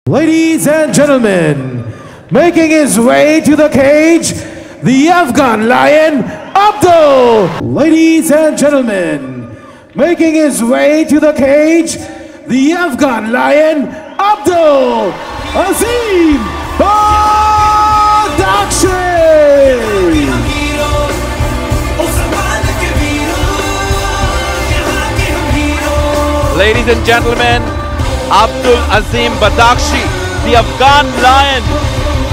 Ladies and gentlemen, making his way to the cage, the Afghan Lion, Abdul. Ladies and gentlemen, making his way to the cage, the Afghan Lion, Abdul Azim Badakhshi. Ladies and gentlemen, Abdul Azim Badakhshi, the Afghan Lion.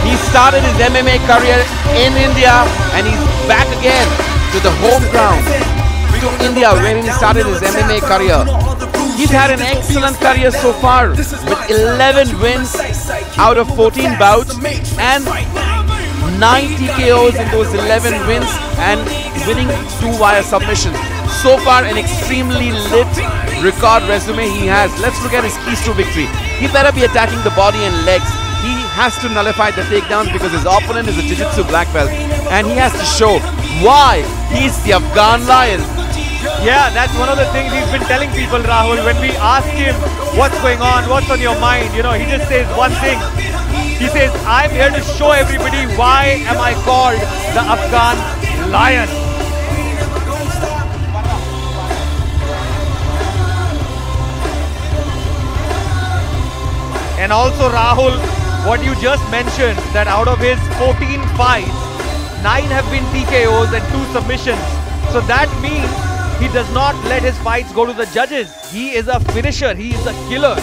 He started his MMA career in India and he's back again to the home ground, to India, where he started his MMA career. He's had an excellent career so far with 11 wins out of 14 bouts and 90 KOs in those 11 wins and winning 2 via submission. So far, an extremely lit record resume he has. Let's look at his keys to victory. He better be attacking the body and legs. He has to nullify the takedowns because his opponent is a Jiu-Jitsu black belt, and he has to show why he's the Afghan Lion. Yeah, that's one of the things he's been telling people, Rahul. When we ask him what's going on, what's on your mind, you know, he just says one thing. He says, I'm here to show everybody why am I called the Afghan Lion. And also, Rahul, what you just mentioned, that out of his 14 fights, 9 have been TKOs and 2 submissions. So that means he does not let his fights go to the judges. He is a finisher. He is a killer.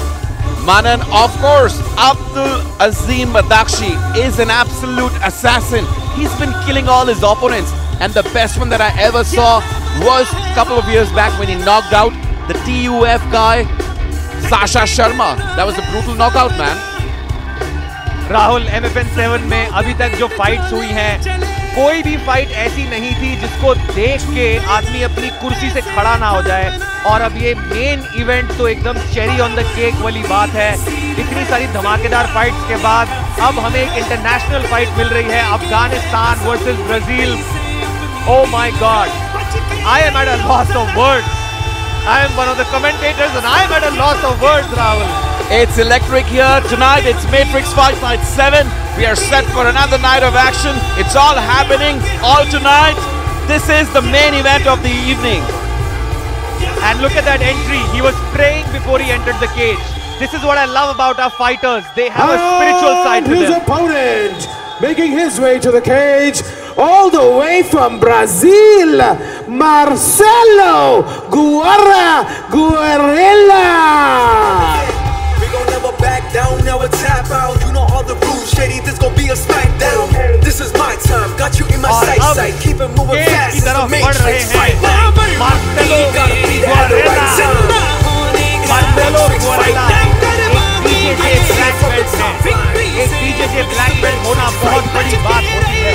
Manan, of course, Abdul Azim Badakhshi is an absolute assassin. He's been killing all his opponents. And the best one that I ever saw was a couple of years back when he knocked out the TUF guy, Sasha Sharma. That was a brutal knockout, man. Rahul, MFN 7 में अभी तक जो fights हुई हैं, कोई भी fight ऐसी नहीं थी जिसको देख के आदमी अपनी कुर्सी से खड़ा ना हो जाए। और अब ये मेन इवेंट तो एकदम चेरी ऑन द केक वाली बात है। इतनी सारी धमाकेदार फाइट्स के बाद अब हमें एक इंटरनेशनल फाइट मिल रही है, Afghanistan versus Brazil. Oh my God, I am at a loss of words. I am one of the commentators and I am at a loss of words, Rahul. It's electric here tonight. It's Matrix Fight Night 7. We are set for another night of action. It's all happening all tonight. This is the main event of the evening. And look at that entry. He was praying before he entered the cage. This is what I love about our fighters. They have a spiritual side to them. His opponent making his way to the cage, all the way from Brazil, Marcelo Guerrilla. We gon' never back down, never tap out. You know all the rules, shady. This gon' be a smackdown. This is my time, got you in my sight. Keep it moving fast. It's the Matrix fight. Marcelo Guerrilla. एक BJJ black belt होना बहुत बड़ी बात होती है।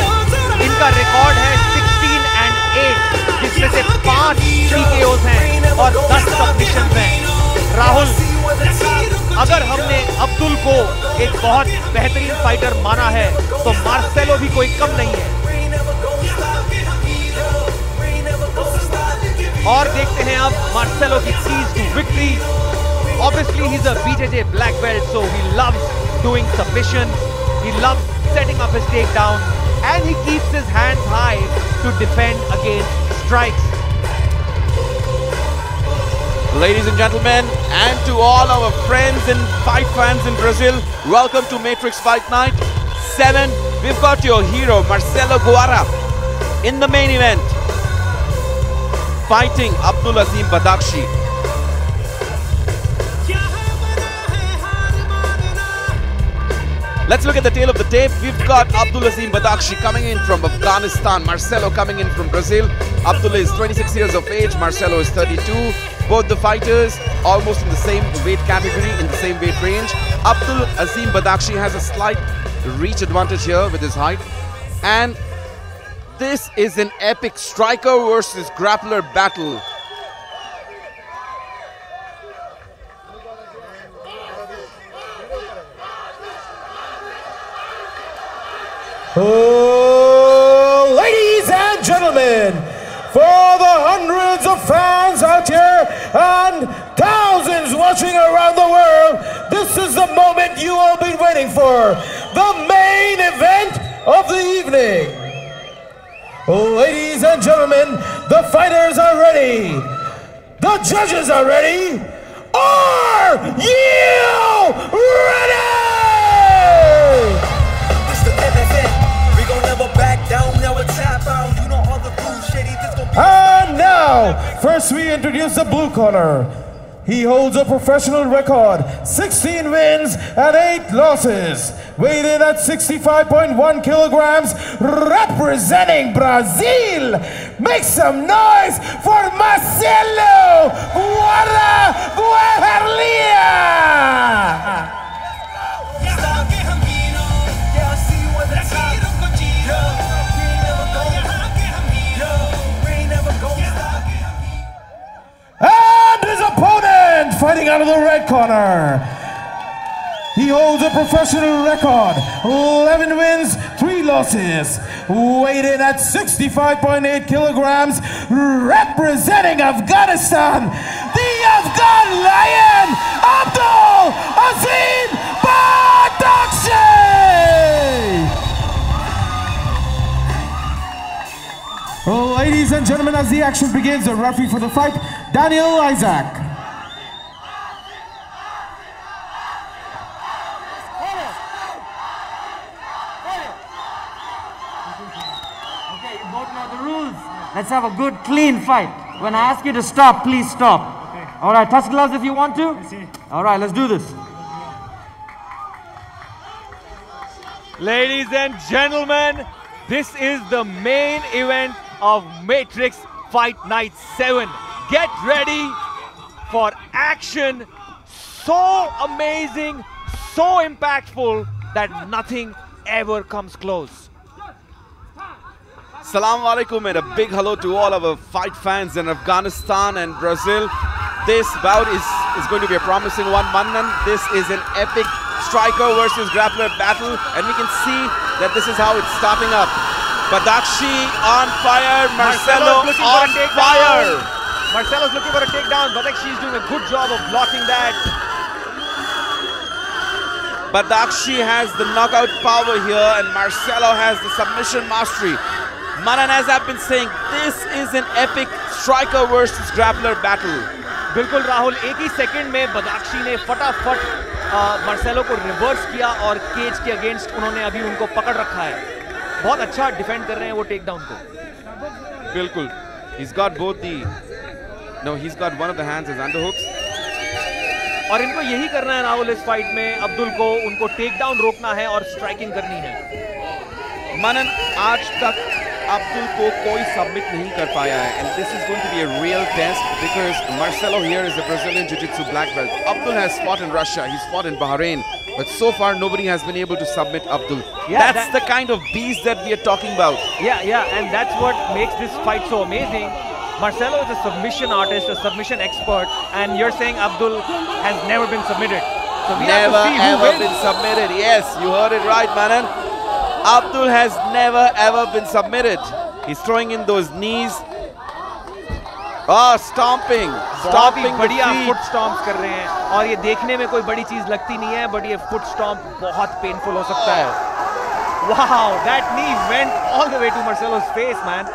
इनका record है 16-8, जिसमें से 5 TKOs हैं और 10 सबमिशंस हैं। राहुल, अगर हमने अब्दुल को एक बहुत बेहतरीन फाइटर माना है, तो मार्सेलो भी कोई कम नहीं है। और देखते हैं अब मार्सेलो की keys to victory. Obviously, he's a BJJ black belt, so he loves doing submission. He loves setting up his takedown, and he keeps his hands high to defend against strikes. Ladies and gentlemen, and to all our friends and fight fans in Brazil, welcome to Matrix Fight Night 7. We've got your hero, Marcelo Guerrilla, in the main event, fighting Abdul Azim Badakhshi. Let's look at the tail of the tape. We've got Abdul Azim Badakhshi coming in from Afghanistan, Marcelo coming in from Brazil. Abdul is 26 years of age, Marcelo is 32. Both the fighters almost in the same weight category, in the same weight range. Abdul Azim Badakhshi has a slight reach advantage here with his height. And this is an epic striker versus grappler battle. Oh, ladies and gentlemen, for the hundreds of fans out here and thousands watching around the world, this is the moment you will be for the main event of the evening. Ladies and gentlemen, the fighters are ready. The judges are ready. Are you ready? It's the MFN. We gon' never back down, never tap out. You know all the rules, shady. This gon' be. And now, first we introduce the blue corner. He holds a professional record, 16 wins and 8 losses. Weighed in at 65.1 kilograms, representing Brazil. Make some noise for Marcelo Guerrilla. And his opponent, fighting out of the red corner. He holds a professional record, 11 wins, 3 losses. Weighed in at 65.8 kilograms, representing Afghanistan, the Afghan Lion, Abdul Azim Badakhshi. Ladies and gentlemen, as the action begins, the referee for the fight, Daniel Isaac. Let's have a good, clean fight. When I ask you to stop, please stop. Okay. All right, touch gloves if you want to. All right, let's do this. Ladies and gentlemen, this is the main event of Matrix Fight Night 7. Get ready for action. So amazing, so impactful that nothing ever comes close. Assalamu alaikum and a big hello to all our fight fans in Afghanistan and Brazil. This bout is going to be a promising one, Manan. This is an epic striker versus grappler battle, and we can see that this is how it's starting up. Badakhshi on fire, Marcelo on fire. Marcelo's looking for a takedown. Badakhshi is doing a good job of blocking that. Badakhshi has the knockout power here, and Marcelo has the submission mastery. Manan, as I've been saying, this is an epic striker versus grappler battle. बिल्कुल राहुल, एक ही second में बदाख्शी ने फटाफट Marcelo को reverse किया और cage के against उन्होंने अभी उनको पकड़ रखा है. बहुत अच्छा डिफेंड कर रहे हैं वो टेक डाउन को. बिल्कुल. He's got both the... No, he's got one of the hands as underhooks. और इनको यही करना है राहुल इस फाइट में. अब्दुल को उनको टेक डाउन रोकना है और स्ट्राइकिंग करनी है. मनन, आज तक Abdul को कोई सबमिट नहीं कर पाया है, and this is going to be a real test because Marcelo here is a Brazilian Jiu-Jitsu black belt. Abdul has fought in Russia, he's fought in Bahrain, but so far nobody has been able to submit Abdul. Yeah, that's the kind of beast that we are talking about. Yeah, and that's what makes this fight so amazing. Marcelo is a submission artist, a submission expert, and you're saying Abdul has never been submitted. So we never have to see who ever wins. been submitted. Yes, you heard it right, Manan. Abdul has never ever been submitted. He's throwing in those knees. Oh, stomping बढ़िया foot स्टॉम्प्स कर रहे हैं और ये देखने में कोई बड़ी चीज लगती नहीं है, बट ये फुट स्टॉम्प बहुत पेनफुल हो सकता है. Wow, that knee went all the way to Marcelo's face, man.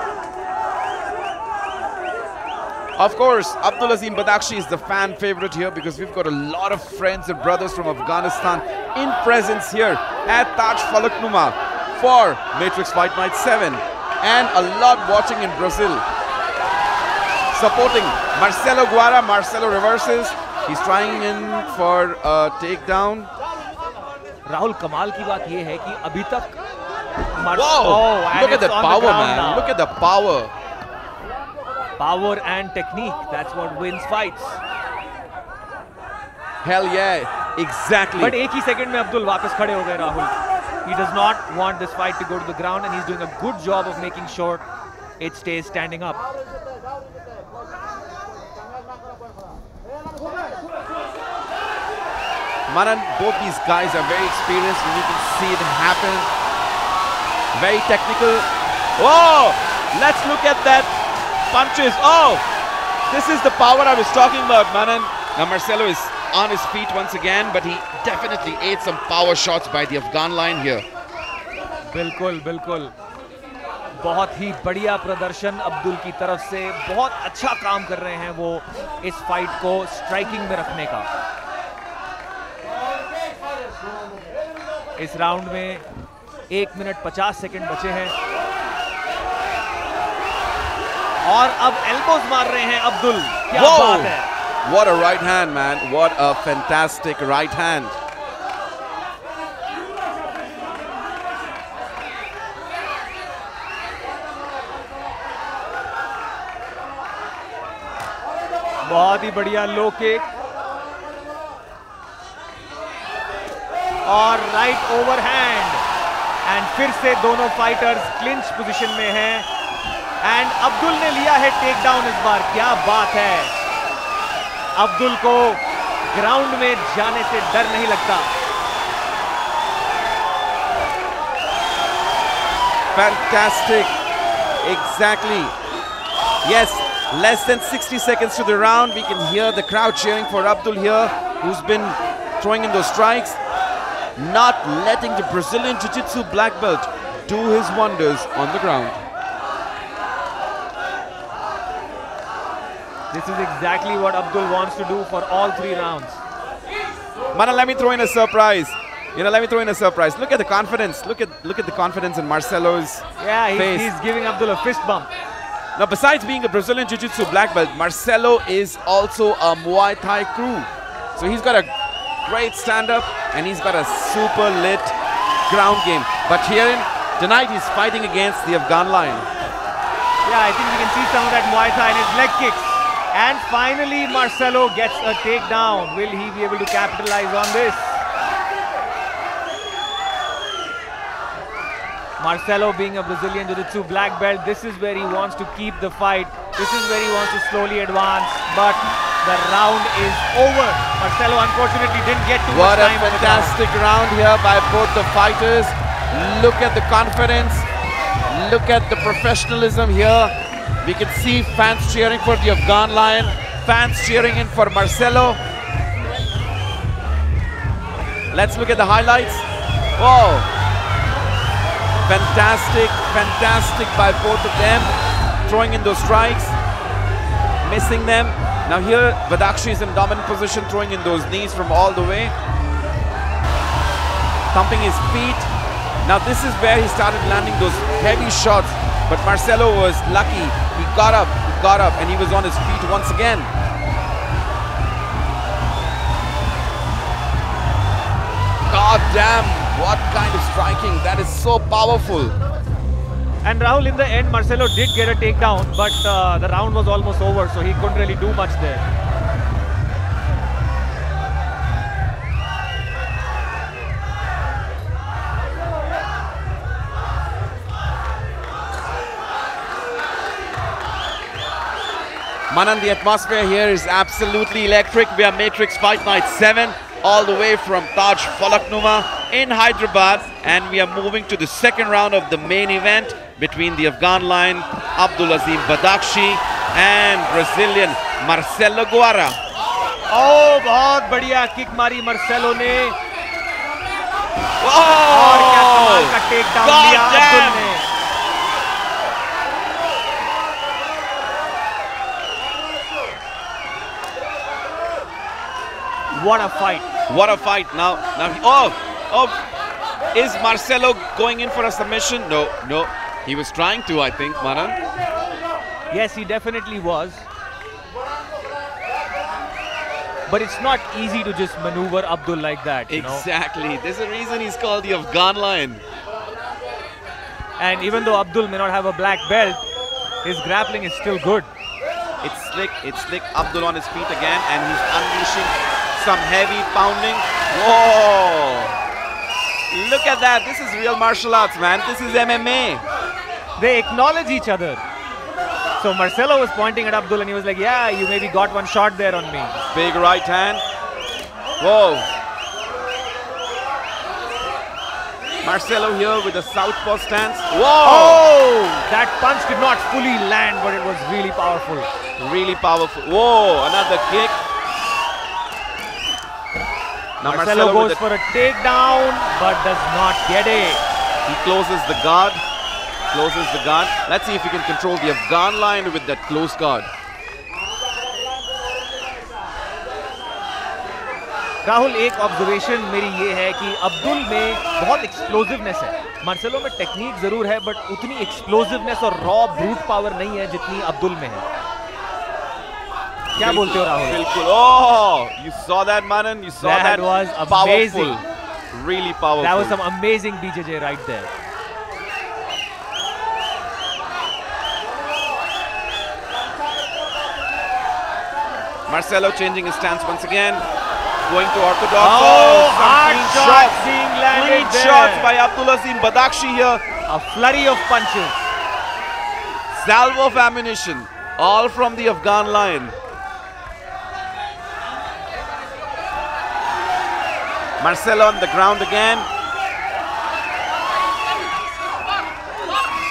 Of course, Abdul Azim Badakhshi is the fan favorite here because we've got a lot of friends and brothers from Afghanistan in presence here at Taj Falak Numa for Matrix Fight Night 7, and a lot watching in Brazil. Supporting Marcelo Guerrilla. Marcelo reverses. He's trying in for a takedown. Rahul, कमाल की बात ये है कि अभी तक Whoa! Look at that power, man. Look at the power. Power and technique, that's what wins fights. Hell yeah, exactly. But एक ही second में अब्दुल वापस खड़े हो गए Rahul. He does not want this fight to go to the ground, and he's doing a good job of making sure it stays standing up. Manan, both these guys are very experienced, and you can see it happen. Very technical. Oh, let's look at that punches. Oh, this is the power I was talking about, Manan. Now Marcelo is on his feet once again, but he definitely ate some power shots by the Afghan Lion here. बिल्कुल बिल्कुल, बहुत ही बढ़िया प्रदर्शन अब्दुल की तरफ से, बहुत अच्छा काम कर रहे हैं वो इस फाइट को स्ट्राइकिंग में रखने का। इस राउंड में 1 मिनट 50 सेकंड बचे हैं और अब एल्बोज मार रहे हैं अब्दुल। क्या बात है! What a right hand, man! What a fantastic right hand! बहुत ही बढ़िया लो किक और राइट ओवरहैंड, एंड फिर से दोनों फाइटर्स क्लिंच पोजीशन में हैं एंड अब्दुल ने लिया है टेक डाउन इस बार। क्या बात है! अब्दुल को ग्राउंड में जाने से डर नहीं लगता। Fantastic! Exactly. Yes. Less than 60 seconds to the round. We can hear the crowd cheering for Abdul here, who's been throwing in those strikes, not letting the Brazilian Jiu-Jitsu black belt do his wonders on the ground. This is exactly what Abdul wants to do for all 3 rounds. Manan, let me throw in a surprise. Let me throw in a surprise. Look at the confidence. Look at the confidence in Marcelo's face. He's giving Abdul a fist bump. Now, besides being a Brazilian Jiu-Jitsu black belt, Marcelo is also a Muay Thai crew. So he's got a great stand-up and he's got a super lit ground game. But here tonight he's fighting against the Afghan Lion. Yeah, I think we can see some of that Muay Thai in his leg kicks. And finally Marcelo gets a takedown. Will he be able to capitalize on this? Marcelo, being a Brazilian Jiu-Jitsu black belt, this is where he wants to keep the fight. This is where he wants to slowly advance. But the round is over. Marcelo unfortunately didn't get too much time. What a fantastic round here by both the fighters. Look at the confidence. Look at the professionalism here. We can see fans cheering for the Afghan Lion, fans cheering in for Marcelo. Let's look at the highlights. Whoa! Fantastic, fantastic by both of them. Throwing in those strikes, missing them. Now here, Badakshi is in dominant position, throwing in those knees from all the way. Thumping his feet. Now this is where he started landing those heavy shots. But Marcelo was lucky. He got up, and he was on his feet once again. God damn, what kind of striking. That is so powerful. And Rahul, in the end, Marcelo did get a takedown, but the round was almost over, so he couldn't really do much there. Manan, the atmosphere here is absolutely electric. We are Matrix Fight Night 7, all the way from Taj Falaknuma in Hyderabad, and we are moving to the second round of the main event between the Afghan Lion Abdul Azim Badakshi and Brazilian Marcelo Guara. Oh, बहुत बढ़िया kick मारी Marcelo ने और क्या कमाल का take down लिया अब्दुल ने। What a fight! What a fight! Now, is Marcelo going in for a submission? No. He was trying to, I think, Manan. Yes, he definitely was. But it's not easy to just maneuver Abdul like that. Exactly. There's a reason he's called the Afghan Lion. And even though Abdul may not have a black belt, his grappling is still good. It's slick. Abdul on his feet again, and he's unleashing some heavy pounding. Whoa! Look at that. This is real martial arts, man. This is MMA. They acknowledge each other. So Marcelo was pointing at Abdul and he was like, yeah, you maybe got one shot there on me. Big right hand. Whoa. Marcelo here with a southpaw stance. Whoa! Oh! That punch did not fully land, but it was really powerful. Really powerful. Whoa! Another kick. Now Marcelo goes for a takedown, but does not get it. He closes the guard. Let's see if he can control the Afghan Lion with that close guard. Rahul, एक observation मेरी ये है कि अब्दुल में बहुत explosiveness है. Marcelo में technique जरूर है, बट उतनी एक्सप्लोसिवनेस और रॉ ब्रूट पावर नहीं है जितनी अब्दुल में है. क्या बोलते हो राहुल? बिल्कुल. Oh, you saw that, Manan? You saw that? was powerful. Really powerful. That was some amazing BJJ right there. Marcelo changing his stance once again. Going to orthodox. Oh, some hard clean shots being landed Clean there. shots by Abdulazim Badakhshi here. A flurry of punches. Salvo of ammunition. All from the Afghan Lion. Marcelo on the ground again.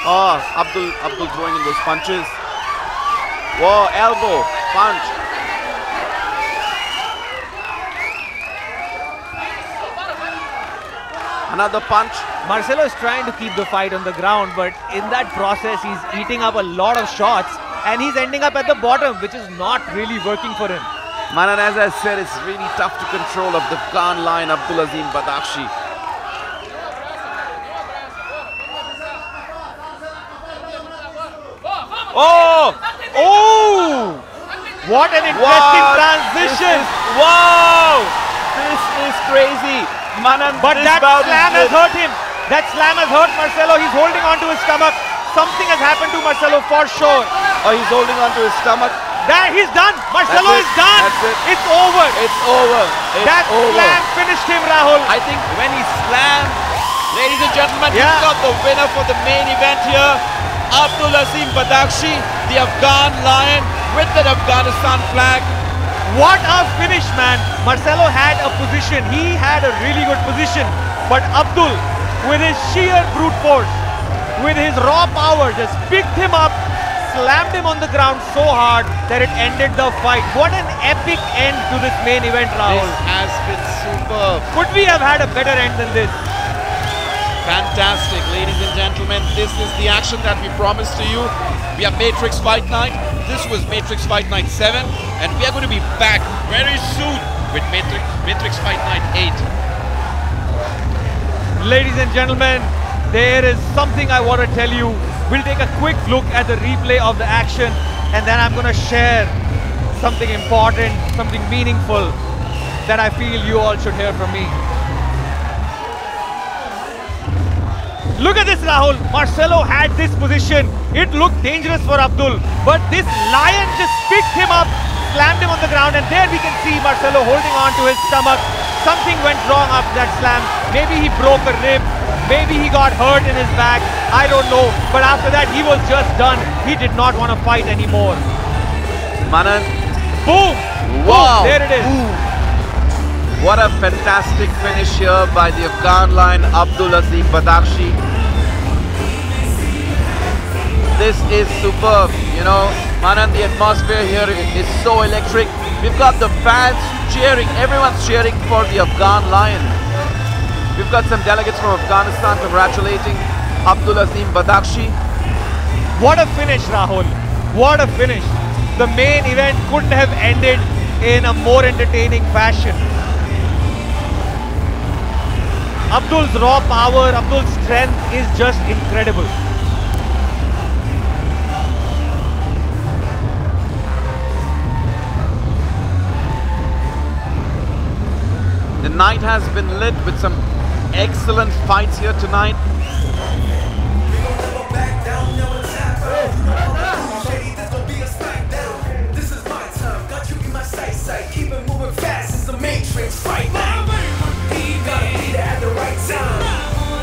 Oh, Abdul throwing in those punches. Whoa, elbow, punch. Another punch. Marcelo is trying to keep the fight on the ground, but in that process, he's eating up a lot of shots, and he's ending up at the bottom, which is not really working for him. Manan, as I said, it's really tough to control of the Afghan Lion, Abdulazim Badakhshi. Oh! Oh! What an interesting transition! Wow! This is crazy. Manan, But that slam has hurt him. That slam has hurt Marcelo. He's holding on to his stomach. Something has happened to Marcelo for sure. Oh, he's holding on to his stomach. That he's done. Marcelo is done. That's it. It's over. It's over. That slam finished him, Rahul. I think when he slammed, ladies and gentlemen, Yeah. he's got the winner for the main event here. Abdulazim Badakhshi, the Afghan Lion with the Afghanistan flag. What a finish, man. Marcelo had a position. He had a really good position. But Abdul, with his sheer brute force, with his raw power, just picked him up, slammed him on the ground so hard that it ended the fight. What an epic end to this main event, Rahul. This has been superb. Could we have had a better end than this? Fantastic, ladies and gentlemen. This is the action that we promised to you. We have Matrix Fight Night. This was Matrix Fight Night 7. And we are going to be back very soon with Matrix Fight Night 8. Ladies and gentlemen, there is something I want to tell you. We'll take a quick look at the replay of the action, and then I'm going to share something important, something meaningful that I feel you all should hear from me. Look at this, Rahul. Marcelo had this position. It looked dangerous for Abdul, but this lion just picked him up, slammed him on the ground, and there we can see Marcelo holding on to his stomach. Something went wrong after that slam. Maybe he broke a rib. Maybe he got hurt in his back. I don't know. But after that, he was just done. He did not want to fight anymore. Manan. Boom! Wow! Boom. There it is. Boom. What a fantastic finish here by the Afghan Lion, Abdulazim Badakhshi. This is superb, you know. Manan, the atmosphere here is so electric. We've got the fans cheering, everyone's cheering for the Afghan Lion. We've got some delegates from Afghanistan congratulating Abdulazim Badakhshi. What a finish, Rahul. What a finish. The main event couldn't have ended in a more entertaining fashion. Abdul's raw power, Abdul's strength is just incredible. The night has been lit with some excellent fights here tonight. This is my time, got you in my sight. Keep it moving fast, it's the Matrix Fight Night. Gotta be there at the right time.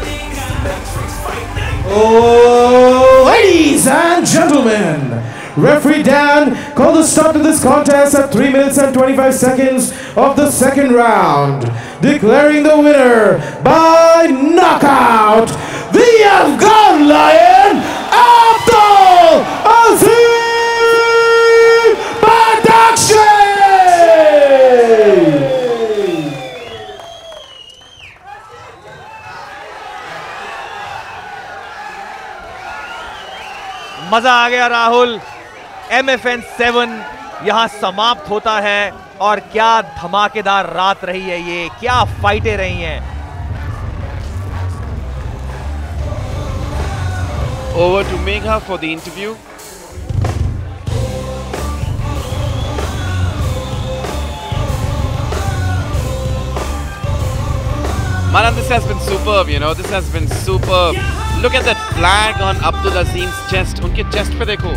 It's the Matrix Fight Night. Oh, ladies and gentlemen, referee Dan called a stop to this contest at 3 minutes and 25 seconds of the second round, declaring the winner by knockout, the Afghan Lion, Abdulazim Badakhshi! मजा आ गया Rahul. MFN 7 यहां समाप्त होता है और क्या धमाकेदार रात रही है ये, क्या फाइटें रही हैं। Over to Megha for the interview. Manan, this has been superb, you know, this has been superb. Look at that flag on Abdul Azim's chest. उनके chest पे देखो,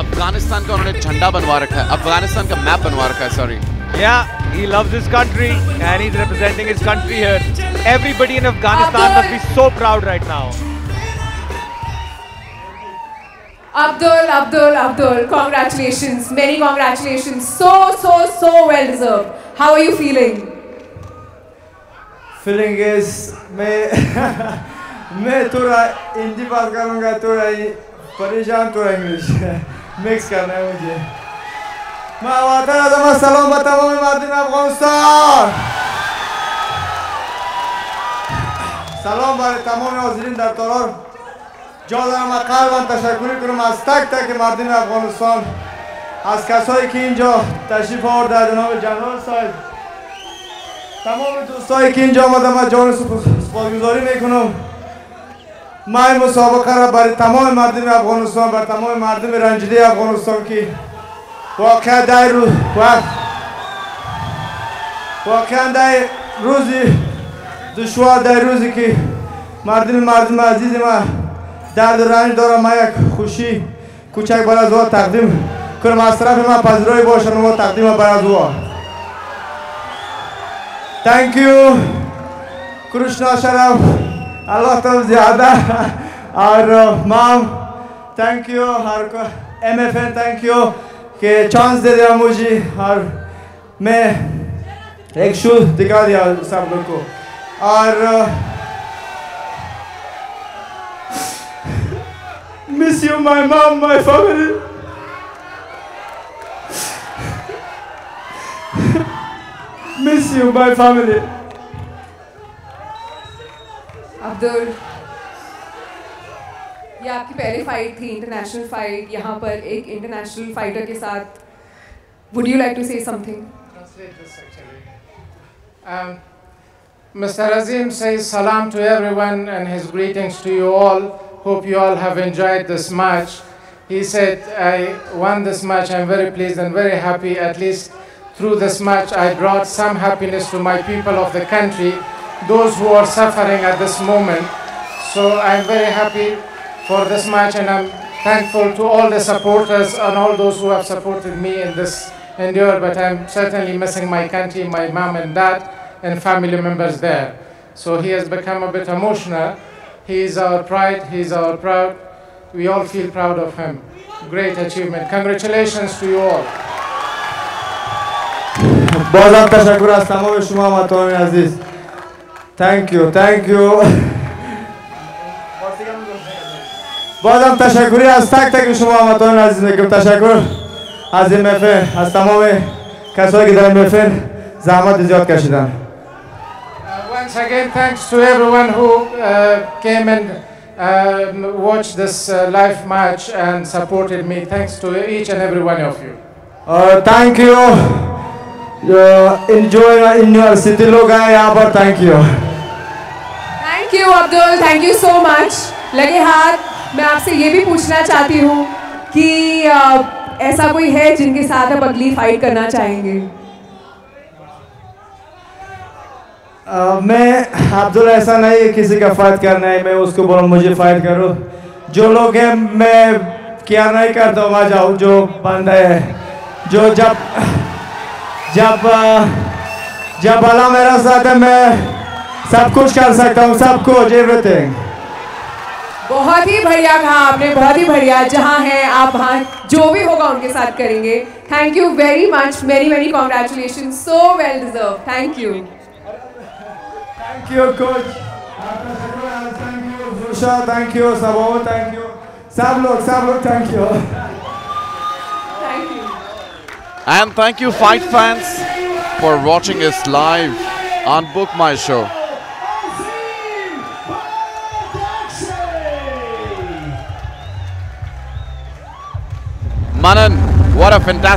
अफगानिस्तान का उन्होंने झंडा बनवा रखा है, अफगानिस्तान का मैप बनवा रखा है, sorry. Yeah, he loves his country and he's representing his country here. Everybody in Afghanistan must be so proud right now. Abdul, congratulations, many congratulations. So well deserved. How are you feeling? Feeling is मैं थोड़ा हिंदी बात करूँगा, थोड़ा परेशान, थोड़ा English mix करना है मुझे। मैं वाताना तो मैं सलाम बताऊँ मैं Martin Afghanistan. سلام برای تمام حاضرین در تالار. جا دارم از قلبم تشکر کنم از تک تک مردم افغانستان، از کسایی که اینجا تشریف آورده، جناب جنرال صاحب، تمام دوستایی که اینجا آمدم از جان سپاسگزاری میکنم. من مسابقه را برای تمام مردم افغانستان، برای تمام مردم رنجیده افغانستان که واقعا در روزی دشوار، در روزی که مردم عزیز ما درد و رنج دارم، من یک خوشی کوچک برای از او تقدیم کنم. از طرف من پذیرایی باشن و تقدیم برای از او. Thank you Krishna Sharaf, Allah to zyada, और mom, thank you, और MFN thank you कि चांस दे दिया मुझे और मैं एक शो दिखा दिया सब लोग को. और miss you my mom, my family. Miss you my family. Abdul, ये आपकी पहली फाइट थी, इंटरनेशनल फाइट, यहाँ पर एक इंटरनेशनल फाइटर के साथ. Would you like to say something? Translate this actually. Mr. Azim says salam to everyone and his greetings to you all. Hope you all have enjoyed this match. He said, I won this match. I'm very pleased and very happy. At least through this match, I brought some happiness to my people of the country, those who are suffering at this moment. So I'm very happy for this match, and I'm thankful to all the supporters and all those who have supported me in this endeavor. But I'm certainly missing my country, my mom and dad, and family members there. So he has become a bit emotional. He is our pride, he is our proud. We all feel proud of him. Great achievement. Congratulations to you all. بازم تشکر از تمام شما هموطنان عزیز. Thank you, thank you. بازم تشکری از تک تک شما هموطنان عزیز میگم. تشکر از MFN، از تمام کسایی که در MFN زحمت زیاد کشیدن. Once again, thanks to everyone who came and watched this live match and supported me. Thanks to each and every one of you. Thank you. Enjoy in your city. लोग आए यहाँ पर. Thank you. Thank you Abdul, thank you so much. लगे हाथ. मैं आपसे ये भी पूछना चाहती हूँ कि ऐसा कोई है जिनके साथ आप अगली फाइट करना चाहेंगे? मैं अब्दुल ऐसा नहीं है किसी का फाइट करना है मैं उसको बोलूँ मुझे फाइट करो. जो लोग हैं मैं क्या नहीं करता हूँ. जाओ जो बंदा है जो जब अल्लाह मेरा साथ है मैं सब कुछ कर सकता हूँ. सब कुछ एवरीथिंग. बहुत ही बढ़िया कहा आपने, बहुत ही बढ़िया. जहाँ हैं आप वहाँ जो भी होगा उनके साथ करेंगे. Thank you very much. Many congratulation. So well deserve. Thank you. Thank you coach. Thank you Zusha. Thank you Sabo. Thank you. सब लोग thank you. Thank you. And thank you fight fans for watching us live on Book My Show. Manan, what a fantastic